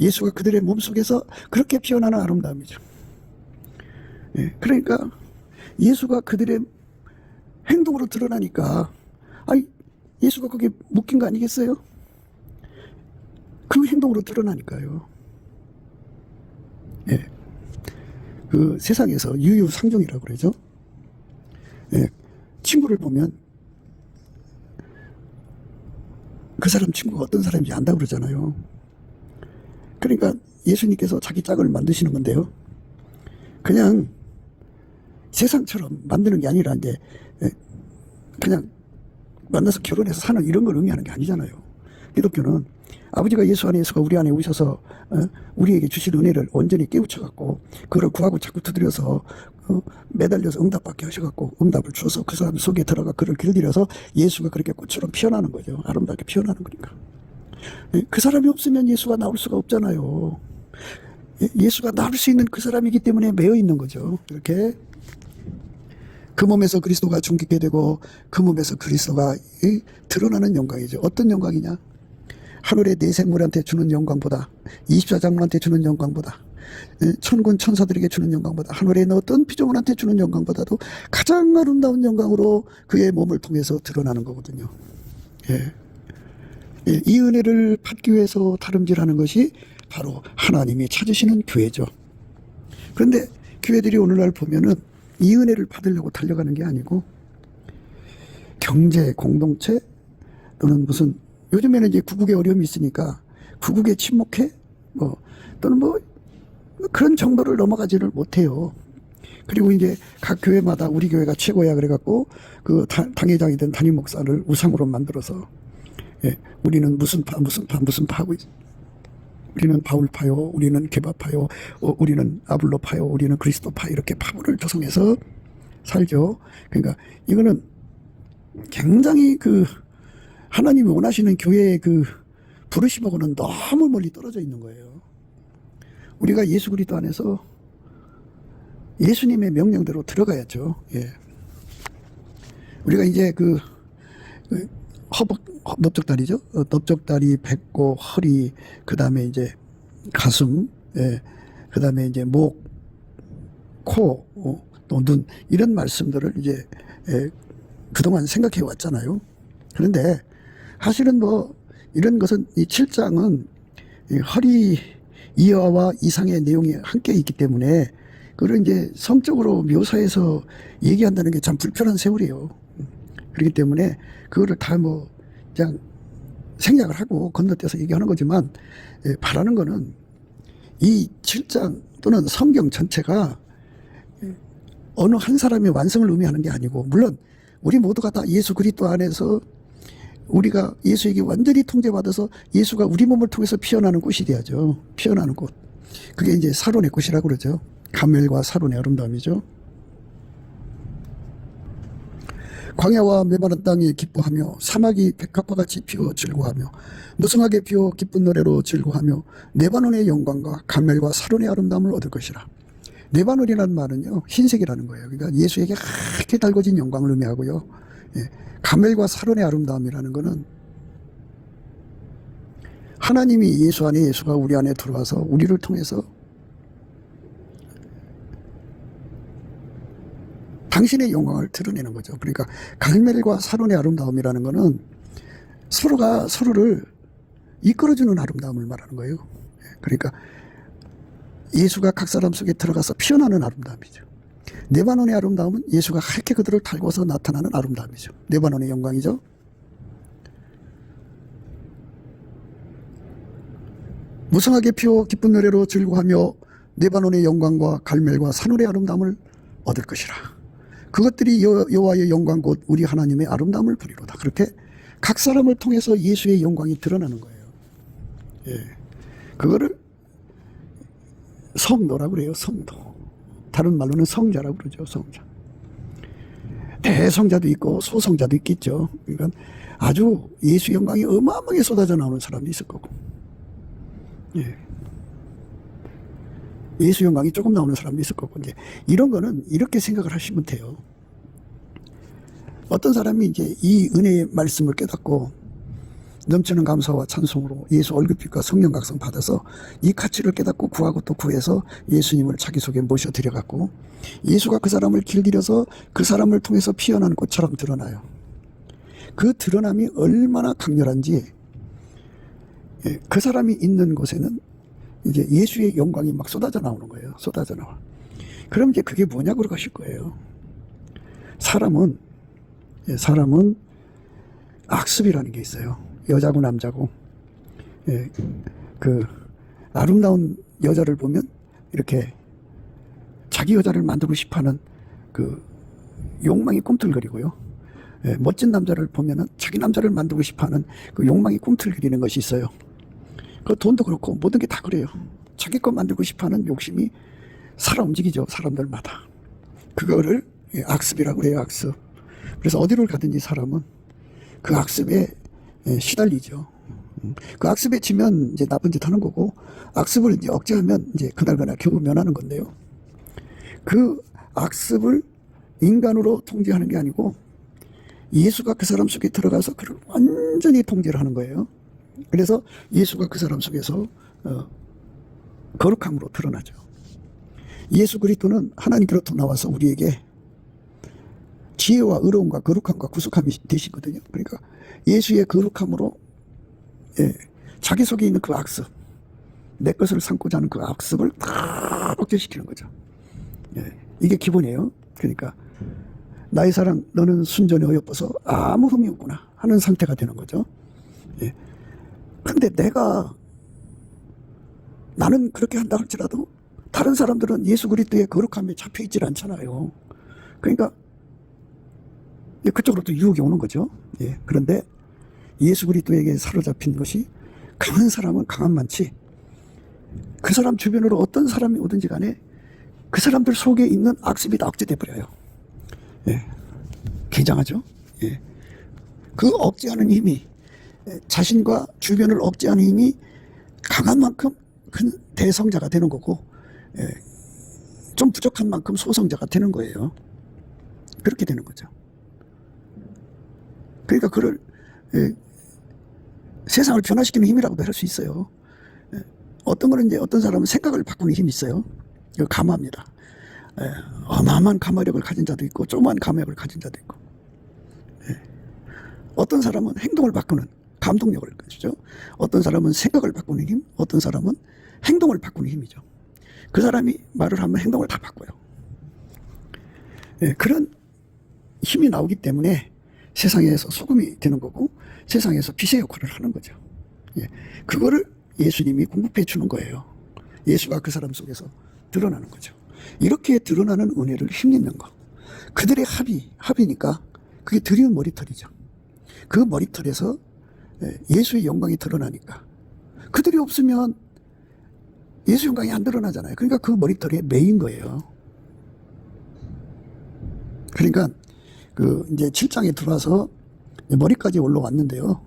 예수가 그들의 몸속에서 그렇게 피어나는 아름다움이죠. 그러니까 예수가 그들의 행동으로 드러나니까 예수가 거기에 묶인 거 아니겠어요? 그 행동으로 드러나니까요. 그 세상에서 유유상종이라고 그러죠. 친구를 보면 그 사람 친구가 어떤 사람인지 안다고 그러잖아요. 그러니까 예수님께서 자기 짝을 만드시는 건데요. 그냥 세상처럼 만드는 게 아니라 이제 그냥 만나서 결혼해서 사는 이런 걸 의미하는 게 아니잖아요. 기독교는 아버지가 예수 안에 예수가 우리 안에 오셔서 우리에게 주신 은혜를 온전히 깨우쳐갖고 그걸 구하고 자꾸 두드려서 매달려서 응답받게 하셔갖고 응답을 주어서 그 사람 속에 들어가 그를 길들여서 예수가 그렇게 꽃처럼 피어나는 거죠. 아름답게 피어나는 거니까. 그 사람이 없으면 예수가 나올 수가 없잖아요. 예수가 나올 수 있는 그 사람이기 때문에 매여 있는 거죠. 이렇게 그 몸에서 그리스도가 존귀케 되고 그 몸에서 그리스도가 드러나는 영광이죠. 어떤 영광이냐? 하늘의 네 생물한테 주는 영광보다 24장로한테 주는 영광보다 천군 천사들에게 주는 영광보다 하늘에 있는 어떤 피조물한테 주는 영광보다도 가장 아름다운 영광으로 그의 몸을 통해서 드러나는 거거든요. 이 은혜를 받기 위해서 다름질하는 것이 바로 하나님이 찾으시는 교회죠. 그런데 교회들이 오늘날 보면은 이 은혜를 받으려고 달려가는 게 아니고 경제, 공동체 또는 무슨 요즘에는 이제 구국의 어려움이 있으니까 구국에 침묵해? 또는 그런 정도를 넘어가지를 못해요. 그리고 이제 각 교회마다 우리 교회가 최고야 그래갖고 그 당회장이든 담임 목사를 우상으로 만들어서 우리는 무슨 파 하고 있어. 우리는 바울파요, 우리는 게바파요, 우리는 아블로파요, 우리는 그리스도파 이렇게 파벌을 조성해서 살죠. 그러니까 이거는 굉장히 그 하나님이 원하시는 교회의 그 부르심하고는 너무 멀리 떨어져 있는 거예요. 우리가 예수 그리스도 안에서 예수님의 명령대로 들어가야죠. 우리가 이제 그 넓적다리죠. 넓적다리, 배꼽, 허리, 그 다음에 이제 가슴, 그 다음에 이제 목, 코, 또 눈, 이런 말씀들을 이제 그동안 생각해 왔잖아요. 그런데 사실은 이런 것은 이 7장은 허리 이하와 이상의 내용이 함께 있기 때문에 그걸 이제 성적으로 묘사해서 얘기한다는 게 참 불편한 세월이에요. 그렇기 때문에 그거를 다 그냥 생략을 하고 건너뛰어서 얘기하는 거지만 바라는 거는 이 7장 또는 성경 전체가 어느 한 사람의 완성을 의미하는 게 아니고 물론 우리 모두가 다 예수 그리스도 안에서 우리가 예수에게 완전히 통제받아서 예수가 우리 몸을 통해서 피어나는 꽃이 돼야죠. 피어나는 꽃. 그게 이제 사론의 꽃이라고 그러죠. 감멸과 사론의 아름다움이죠. 광야와 메마른 땅이 기뻐하며 사막이 백합과 같이 피어 즐거워하며 무성하게 피어 기쁜 노래로 즐거워하며 레바논의 영광과 감멜과 사론의 아름다움을 얻을 것이라. 레바논이라는 말은요 흰색이라는 거예요. 그러니까 예수에게 하얗게 달궈진 영광을 의미하고요. 감멜과 사론의 아름다움이라는 것은 하나님이 예수 안에 예수가 우리 안에 들어와서 우리를 통해서 당신의 영광을 드러내는 거죠. 그러니까 갈멜과 사론의 아름다움이라는 것은 서로가 서로를 이끌어주는 아름다움을 말하는 거예요. 그러니까 예수가 각 사람 속에 들어가서 피어나는 아름다움이죠. 레바논의 아름다움은 예수가 하얗게 그들을 달궈서 나타나는 아름다움이죠. 레바논의 영광이죠. 무성하게 피어 기쁜 노래로 즐거워하며 레바논의 영광과 갈멜과 산울의 아름다움을 얻을 것이라. 그것들이 여호와의 영광 곧 우리 하나님의 아름다움을 부리로다. 그렇게 각 사람을 통해서 예수의 영광이 드러나는 거예요. 예. 그거를 성도라고 그래요. 성도. 다른 말로는 성자라고 그러죠. 성자. 대성자도 있고 소성자도 있겠죠. 그러니까 아주 예수 영광이 어마어마하게 쏟아져 나오는 사람도 있을 거고, 예. 예수 영광이 조금 나오는 사람도 있을 거고, 이제 이런 거는 이렇게 생각을 하시면 돼요. 어떤 사람이 이제 이 은혜의 말씀을 깨닫고 넘치는 감사와 찬송으로 예수 얼굴빛과 성령 각성 받아서 이 가치를 깨닫고 구하고 또 구해서 예수님을 자기 속에 모셔드려갖고 예수가 그 사람을 길들여서 그 사람을 통해서 피어나는 꽃처럼 드러나요. 그 드러남이 얼마나 강렬한지, 그 사람이 있는 곳에는 이제 예수의 영광이 막 쏟아져 나오는 거예요. 쏟아져 나와. 그럼 이제 그게 뭐냐고 그러실 거예요. 사람은 악습이라는 게 있어요. 여자고 남자고. 예, 그 아름다운 여자를 보면 이렇게 자기 여자를 만들고 싶어하는 그 욕망이 꿈틀거리고요. 예, 멋진 남자를 보면은 자기 남자를 만들고 싶어하는 그 욕망이 꿈틀거리는 것이 있어요. 그 돈도 그렇고 모든 게 다 그래요. 자기 것 만들고 싶어하는 욕심이 살아 움직이죠. 사람들마다. 그거를 악습이라고 그래요. 악습. 그래서 어디를 가든지 사람은 그 악습에 시달리죠. 그 악습에 지면 이제 나쁜 짓 하는 거고, 악습을 이제 억제하면 이제 그날그날 겨우 면하는 건데요. 그 악습을 인간으로 통제하는 게 아니고 예수가 그 사람 속에 들어가서 그를 완전히 통제를 하는 거예요. 그래서 예수가 그 사람 속에서 거룩함으로 드러나죠. 예수 그리스도는 하나님께로부터 나와서 우리에게 지혜와 의로움과 거룩함과 구속함이 되시거든요. 그러니까 예수의 거룩함으로, 예, 자기 속에 있는 그 악습, 내 것을 삼고자 하는 그 악습을 다 억제시키는 거죠. 예, 이게 기본이에요. 그러니까 나의 사랑 너는 순전히 어여뻐서 아무 흠이 없구나 하는 상태가 되는 거죠. 예. 근데 나는 그렇게 한다 할지라도 다른 사람들은 예수 그리스도의 거룩함에 잡혀 있질 않잖아요. 그러니까 그쪽으로부터 유혹이 오는 거죠. 예. 그런데 예수 그리스도에게 사로잡힌 것이 강한 사람은 강한 많지, 그 사람 주변으로 어떤 사람이 오든지 간에 그 사람들 속에 있는 악습이 다 억제돼 버려요. 예. 굉장하죠. 예. 그 억제하는 힘이, 자신과 주변을 억제하는 힘이 강한 만큼 큰 대성자가 되는 거고, 예, 좀 부족한 만큼 소성자가 되는 거예요. 그렇게 되는 거죠. 그러니까 그를, 예, 세상을 변화시키는 힘이라고도 할 수 있어요. 예, 어떤 거는 이제 어떤 사람은 생각을 바꾸는 힘이 있어요. 이거 감화입니다. 예, 어마어마한 감화력을 가진 자도 있고 조그마한 감화력을 가진 자도 있고, 예, 어떤 사람은 행동을 바꾸는 감동력을 가지죠. 어떤 사람은 생각을 바꾸는 힘, 어떤 사람은 행동을 바꾸는 힘이죠. 그 사람이 말을 하면 행동을 다 바꿔요. 예, 그런 힘이 나오기 때문에 세상에서 소금이 되는 거고 세상에서 빛의 역할을 하는 거죠. 예, 그거를 예수님이 공급해 주는 거예요. 예수가 그 사람 속에서 드러나는 거죠. 이렇게 드러나는 은혜를 힘입는 거. 그들의 합이니까 그게 드리운 머리털이죠. 그 머리털에서 예수의 영광이 드러나니까, 그들이 없으면 예수 영광이 안 드러나잖아요. 그러니까 그 머리털에 매인 거예요. 그러니까 그 이제 7장에 들어와서 머리까지 올라왔는데요.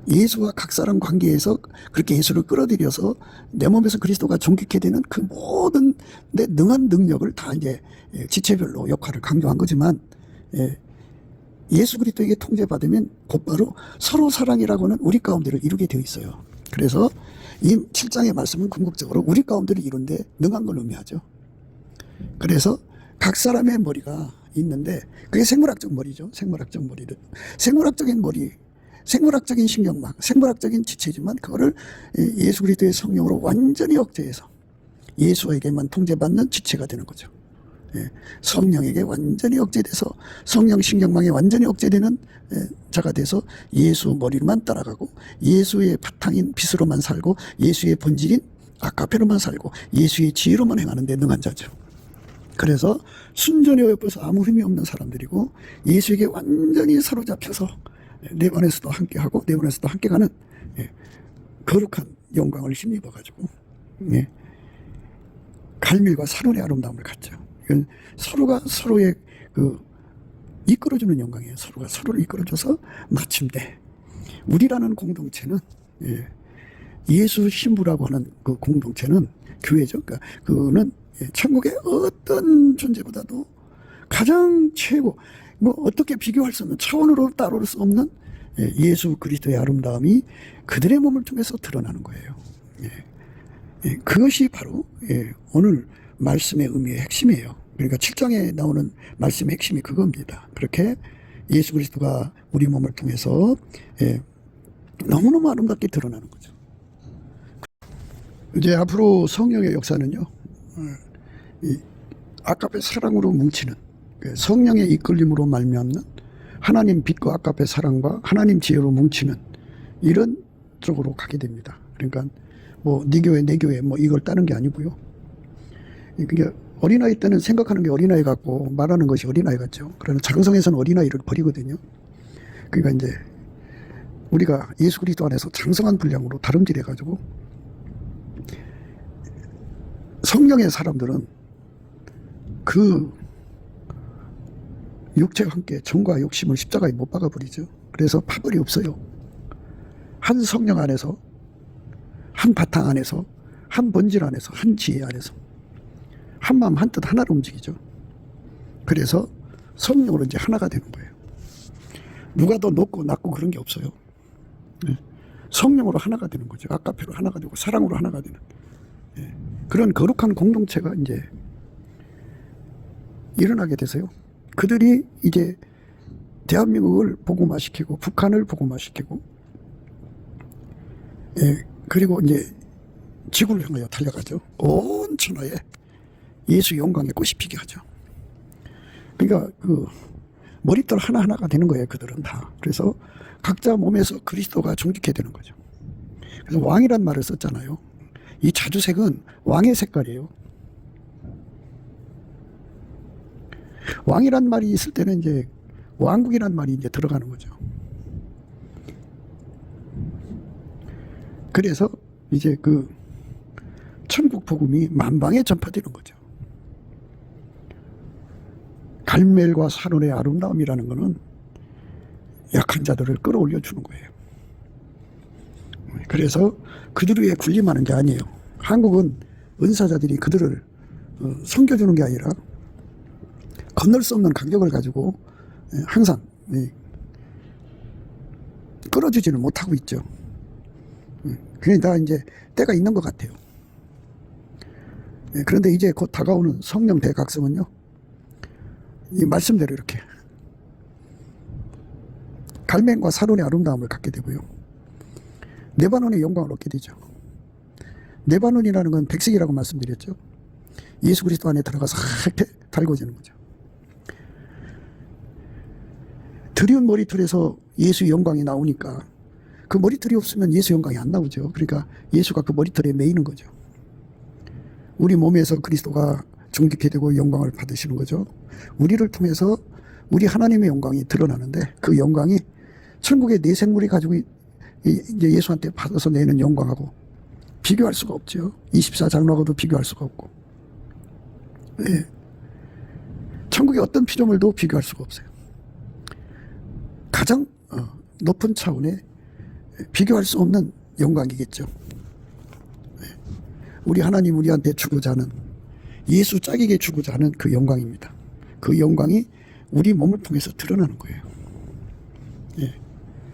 예수와 각 사람 관계에서 그렇게 예수를 끌어들여서 내 몸에서 그리스도가 존귀케 되는 그 모든 내 능한 능력을 다 이제 지체별로 역할을 강조한 거지만, 예수 그리스도에게 통제받으면 곧바로 서로 사랑이라고는 우리 가운데를 이루게 되어 있어요. 그래서 이 7장의 말씀은 궁극적으로 우리 가운데를 이룬데 능한 걸 의미하죠. 그래서 각 사람의 머리가 있는데 그게 생물학적 머리죠. 생물학적 머리를, 생물학적인 머리, 생물학적인 신경망, 생물학적인 지체지만 그거를 예수 그리스도의 성령으로 완전히 억제해서 예수에게만 통제받는 지체가 되는 거죠. 성령에게 완전히 억제돼서 성령 신경망에 완전히 억제되는 자가 돼서 예수 머리로만 따라가고 예수의 바탕인 빛으로만 살고 예수의 본질인 아카페로만 살고 예수의 지혜로만 행하는 데 능한 자죠. 그래서 순전히 어여뻐서 아무 힘이 없는 사람들이고 예수에게 완전히 사로잡혀서 내 안에서도 함께하고 내 안에서도 함께 가는 거룩한 영광을 힘입어가지고 갈밀과 사론의 아름다움을 갖죠. 이건 서로가 서로의 이끌어주는 영광이에요. 서로가 서로를 이끌어줘서 마침내 우리라는 공동체는 예수 신부라고 하는 그 공동체는 교회죠. 그러니까 그는 천국의 어떤 존재보다도 가장 최고, 뭐 어떻게 비교할 수 없는 차원으로 따라올 수 없는 예수 그리스도의 아름다움이 그들의 몸을 통해서 드러나는 거예요. 그것이 바로 오늘 말씀의 의미의 핵심이에요. 그러니까 7장에 나오는 말씀의 핵심이 그겁니다. 그렇게 예수 그리스도가 우리 몸을 통해서 너무너무 아름답게 드러나는 거죠. 이제 앞으로 성령의 역사는요, 이 아까페 사랑으로 뭉치는 성령의 이끌림으로 말미암는 하나님 빛과 아까페 사랑과 하나님 지혜로 뭉치는 이런 쪽으로 가게 됩니다. 그러니까 뭐 네 교회 내 교회 뭐 이걸 따는 게 아니고요. 그러니까 어린아이 때는 생각하는 게 어린아이 같고 말하는 것이 어린아이 같죠. 그러나 장성에서는 어린아이를 버리거든요. 그러니까 이제 우리가 예수 그리스도 안에서 장성한 분량으로 다름질해 가지고 성령의 사람들은 그 육체와 함께 정과 욕심을 십자가에 못 박아버리죠. 그래서 파벌이 없어요. 한 성령 안에서, 한 바탕 안에서, 한 본질 안에서, 한 지혜 안에서 한 마음 한 뜻 하나로 움직이죠. 그래서 성령으로 이제 하나가 되는 거예요. 누가 더 높고 낮고 그런 게 없어요. 성령으로 하나가 되는 거죠. 아까페로 하나가 되고 사랑으로 하나가 되는 그런 거룩한 공동체가 이제 일어나게 돼서요. 그들이 이제 대한민국을 복음화시키고 북한을 복음화시키고 그리고 이제 지구를 향하여 달려가죠. 온 천하에 예수 영광의 꽃이 피게 하죠. 그러니까 그 머리털 하나하나가 되는 거예요. 그들은 다. 그래서 각자 몸에서 그리스도가 존귀케 되는 거죠. 그래서 왕이란 말을 썼잖아요. 이 자주색은 왕의 색깔이에요. 왕이란 말이 있을 때는 이제 왕국이란 말이 이제 들어가는 거죠. 그래서 이제 그 천국 복음이 만방에 전파되는 거죠. 갈멜과 사론의 아름다움이라는 것은 약한 자들을 끌어올려 주는 거예요. 그래서 그들 위에 군림하는 게 아니에요. 한국은 은사자들이 그들을 섬겨주는 게 아니라 건널 수 없는 간격을 가지고 항상 끌어주지는 못하고 있죠. 그러니까 이제 때가 있는 것 같아요. 그런데 이제 곧 다가오는 성령 대각성은요, 이 말씀대로 이렇게 갈멜과 사론의 아름다움을 갖게 되고요, 네바논의 영광을 얻게 되죠. 네바논이라는 건 백색이라고 말씀드렸죠. 예수 그리스도 안에 들어가서 이렇게 달궈지는 거죠. 드리운 머리털에서 예수의 영광이 나오니까 그 머리털이 없으면 예수 영광이 안 나오죠. 그러니까 예수가 그 머리털에 매이는 거죠. 우리 몸에서 그리스도가 존귀케 되고 영광을 받으시는 거죠. 우리를 통해서 우리 하나님의 영광이 드러나는데 그 영광이 천국의 네 생물이 가지고 이제 예수한테 받아서 내는 영광하고 비교할 수가 없죠. 24장로하고도 비교할 수가 없고, 천국의 어떤 피조물도 비교할 수가 없어요. 가장 높은 차원의 비교할 수 없는 영광이겠죠. 우리 하나님 우리한테 주고자 하는, 예수 짝에게 주고자 하는 그 영광입니다. 그 영광이 우리 몸을 통해서 드러나는 거예요.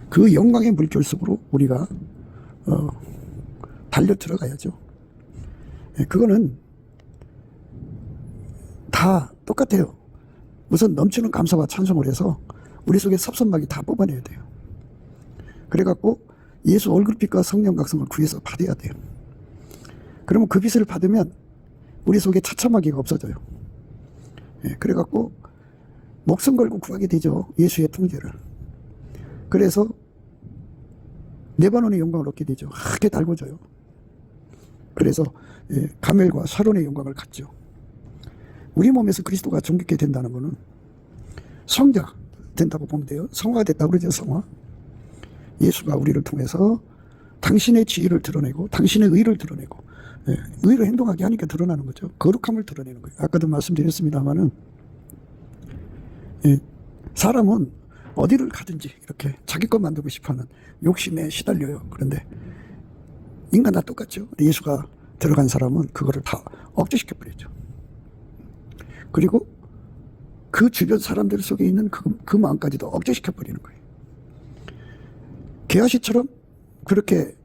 그 영광의 물결 속으로 우리가 달려 들어가야죠. 그거는 다 똑같아요. 우선 넘치는 감사와 찬송을 해서 우리 속에 섭섭하게 다 뽑아내야 돼요. 그래갖고 예수 얼굴빛과 성령 각성을 구해서 받아야 돼요. 그러면 그 빛을 받으면 우리 속에 처참하기가 없어져요. 그래갖고 목숨 걸고 구하게 되죠. 예수의 통제를. 그래서 레바논의 영광을 얻게 되죠. 크게 달궈져요. 그래서 가멜과 샤론의 영광을 갖죠. 우리 몸에서 그리스도가 존귀케 된다는 것은 성자 된다고 보면 돼요. 성화됐다고 그러죠. 성화. 예수가 우리를 통해서 당신의 지위를 드러내고 당신의 의를 드러내고 의로 행동하게 하니까 드러나는 거죠. 거룩함을 드러내는 거예요. 아까도 말씀드렸습니다마는 사람은 어디를 가든지 이렇게 자기 것 만들고 싶어하는 욕심에 시달려요. 그런데 인간 다 똑같죠. 예수가 들어간 사람은 그거를 다 억제시켜버리죠. 그리고 그 주변 사람들 속에 있는 그 마음까지도 억제시켜버리는 거예요. 게하시처럼 그렇게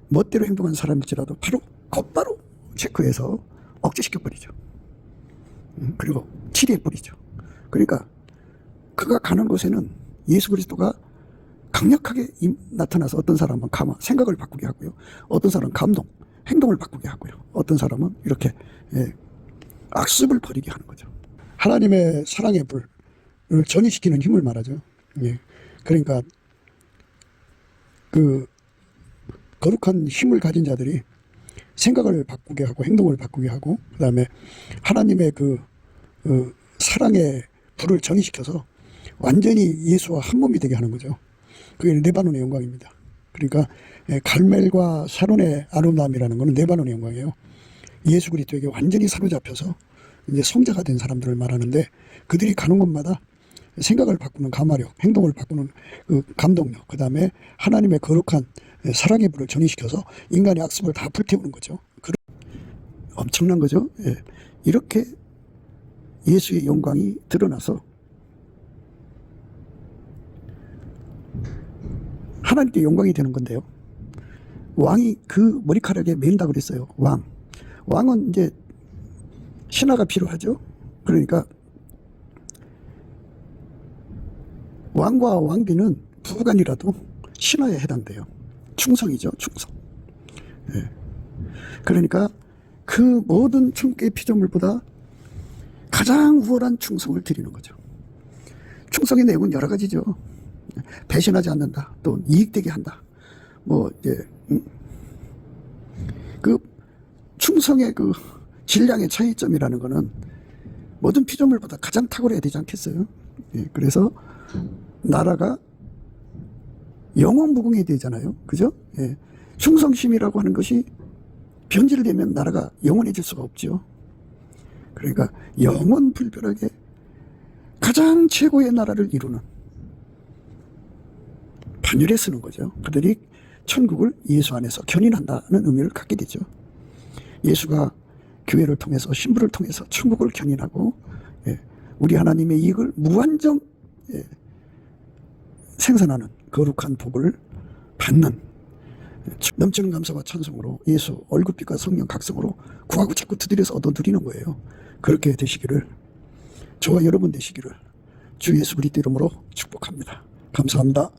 멋대로 행동한 사람일지라도 바로 곧바로 체크해서 억제시켜버리죠. 그리고 치리해버리죠. 그러니까 그가 가는 곳에는 예수 그리스도가 강력하게 나타나서 어떤 사람은 가마, 생각을 바꾸게 하고요. 어떤 사람은 감동, 행동을 바꾸게 하고요. 어떤 사람은 이렇게 악습을 버리게 하는 거죠. 하나님의 사랑의 불을 전이시키는 힘을 말하죠. 그러니까 그 거룩한 힘을 가진 자들이 생각을 바꾸게 하고 행동을 바꾸게 하고 그 다음에 하나님의 그 사랑의 불을 전이시켜서 완전히 예수와 한 몸이 되게 하는 거죠. 그게 레바논의 영광입니다. 그러니까 갈멜과 샤론의 아름다움이라는 것은 레바논의 영광이에요. 예수 그리스도에게 완전히 사로잡혀서 이제 성자가 된 사람들을 말하는데 그들이 가는 곳마다 생각을 바꾸는 가마력, 행동을 바꾸는 그 감동력, 그 다음에 하나님의 거룩한 사랑의 불을 전이시켜서 인간의 악습을 다 불태우는 거죠. 엄청난 거죠. 이렇게 예수의 영광이 드러나서 하나님께 영광이 되는 건데요. 왕이 그 머리카락에 매인다 그랬어요. 왕은 이제 신하가 필요하죠. 그러니까 왕과 왕비는 부부간이라도 신하에 해당돼요. 충성이죠. 충성. 그러니까 그 모든 천국의 피조물보다 가장 우월한 충성을 드리는 거죠. 충성의 내용은 여러 가지죠. 배신하지 않는다. 또 이익되게 한다. 그 충성의 그 질량의 차이점이라는 것은 모든 피조물보다 가장 탁월해야 되지 않겠어요? 그래서 나라가 영원무궁해야 되잖아요. 그죠? 충성심이라고 하는 것이 변질되면 나라가 영원해질 수가 없죠. 그러니까 영원불변하게 가장 최고의 나라를 이루는 반열에 쓰는 거죠. 그들이 천국을 예수 안에서 견인한다는 의미를 갖게 되죠. 예수가 교회를 통해서 신부를 통해서 천국을 견인하고 우리 하나님의 이익을 무한정 생산하는 거룩한 복을 받는 넘치는 감사와 찬송으로 예수 얼굴빛과 성령 각성으로 구하고 자꾸 두드려서 얻어 누리는 거예요. 그렇게 되시기를, 저와 여러분 되시기를 주 예수 그리스도 이름으로 축복합니다. 감사합니다.